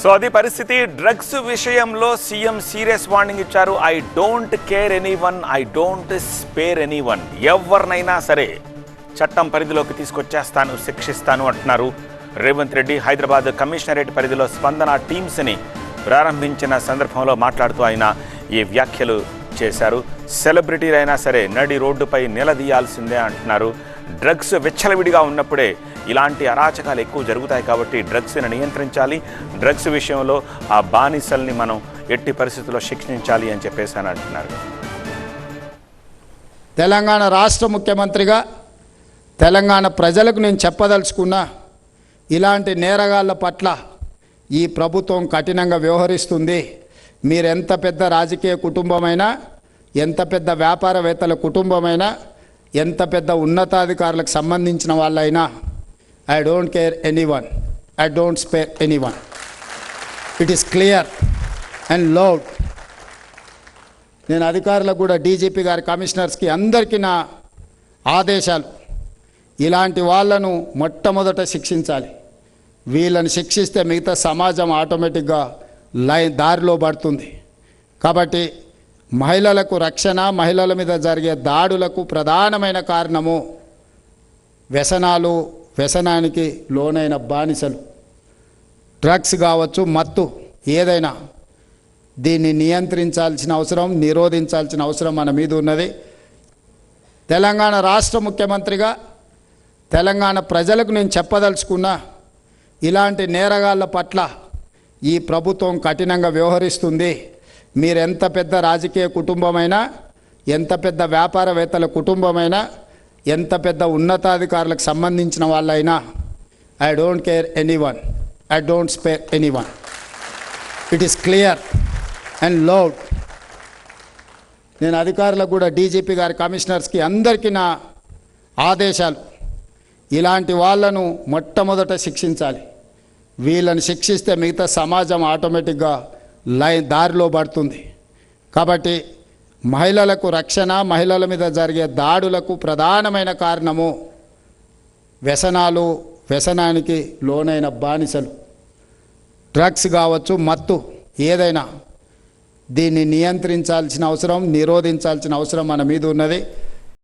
So అది పరిస్థితి. Drugs విషయంలో సీఎం సీరియస్ వార్నింగ్ ఇచ్చారు. I don't care anyone, I don't spare anyone. ఎవరినైనా సరే చట్టం పరిధిలోకి తీసుకొచ్చేస్తాను, శిక్షిస్తాను అంటున్నారు రేవంత్ రెడ్డి. హైదరాబాద్ కమిషనరేట్ పరిధిలో స్పందన టీమ్స్ని ప్రారంభించిన సందర్భంలో మాట్లాడుతూ ఆయన ఈ వ్యాఖ్యలు చేశారు. సెలబ్రిటీలైనా సరే నడి రోడ్డుపై నిలదీయాల్సిందే అంటున్నారు. డ్రగ్స్ విచ్చలవిడిగా ఉన్నప్పుడే ఇలాంటి అరాచకాలు ఎక్కువ జరుగుతాయి కాబట్టి డ్రగ్స్ని నియంత్రించాలి. డ్రగ్స్ విషయంలో ఆ బానిసల్ని మనం ఎట్టి పరిస్థితుల్లో శిక్షించాలి అని చెప్పేసి అని అంటున్నారు. తెలంగాణ రాష్ట్ర ముఖ్యమంత్రిగా తెలంగాణ ప్రజలకు నేను చెప్పదలుచుకున్నా, ఇలాంటి నేరగాళ్ల పట్ల ఈ ప్రభుత్వం కఠినంగా వ్యవహరిస్తుంది. మీరెంత పెద్ద రాజకీయ కుటుంబమైనా, ఎంత పెద్ద వ్యాపారవేత్తల కుటుంబమైనా, ఎంత పెద్ద ఉన్నతాధికారులకు సంబంధించిన వాళ్ళైనా, I don't care anyone, I don't spare anyone. It is clear and loud. నేను అధికారులకు కూడా, డీజీపీ గారి, కమిషనర్స్కి అందరికీ నా ఆదేశాలు, ఇలాంటి వాళ్ళను మొట్టమొదట శిక్షించాలి. వీళ్ళని శిక్షిస్తే మిగతా సమాజం ఆటోమేటిక్గా దారిలో పడుతుంది. కాబట్టి మహిళలకు రక్షణ, మహిళల మీద జరిగే దాడులకు ప్రధానమైన కారణము వ్యసనాలు, వ్యసనానికి లోనైన బానిసలు. డ్రగ్స్ కావచ్చు, మత్తు ఏదైనా, దీన్ని నియంత్రించాల్సిన అవసరం, నిరోధించాల్సిన అవసరం మన మీద ఉన్నది. తెలంగాణ రాష్ట్ర ముఖ్యమంత్రిగా తెలంగాణ ప్రజలకు నేను చెప్పదలుచుకున్నా, ఇలాంటి నేరగాళ్ల పట్ల ఈ ప్రభుత్వం కఠినంగా వ్యవహరిస్తుంది. మీరెంత పెద్ద రాజకీయ కుటుంబమైనా, ఎంత పెద్ద వ్యాపారవేత్తల కుటుంబమైనా, ఎంత పెద్ద ఉన్నతాధికారులకు సంబంధించిన వాళ్ళైనా, I don't care anyone, I don't spare anyone. It is clear and loud. నేను అధికారులకు కూడా, డీజీపీ గారి, కమిషనర్స్కి అందరికీ నా ఆదేశాలు, ఇలాంటి వాళ్ళను మొట్టమొదట శిక్షించాలి. వీళ్ళని శిక్షిస్తే మిగతా సమాజం ఆటోమేటిక్గా దారిలో పడుతుంది. కాబట్టి మహిళలకు రక్షణ, మహిళల మీద జరిగే దాడులకు ప్రధానమైన కారణము వ్యసనాలు, వ్యసనానికి లోనైన బానిసలు. డ్రగ్స్ కావచ్చు, మత్తు ఏదైనా, దీన్ని నియంత్రించాల్సిన అవసరం, నిరోధించాల్సిన అవసరం మన మీద ఉన్నది.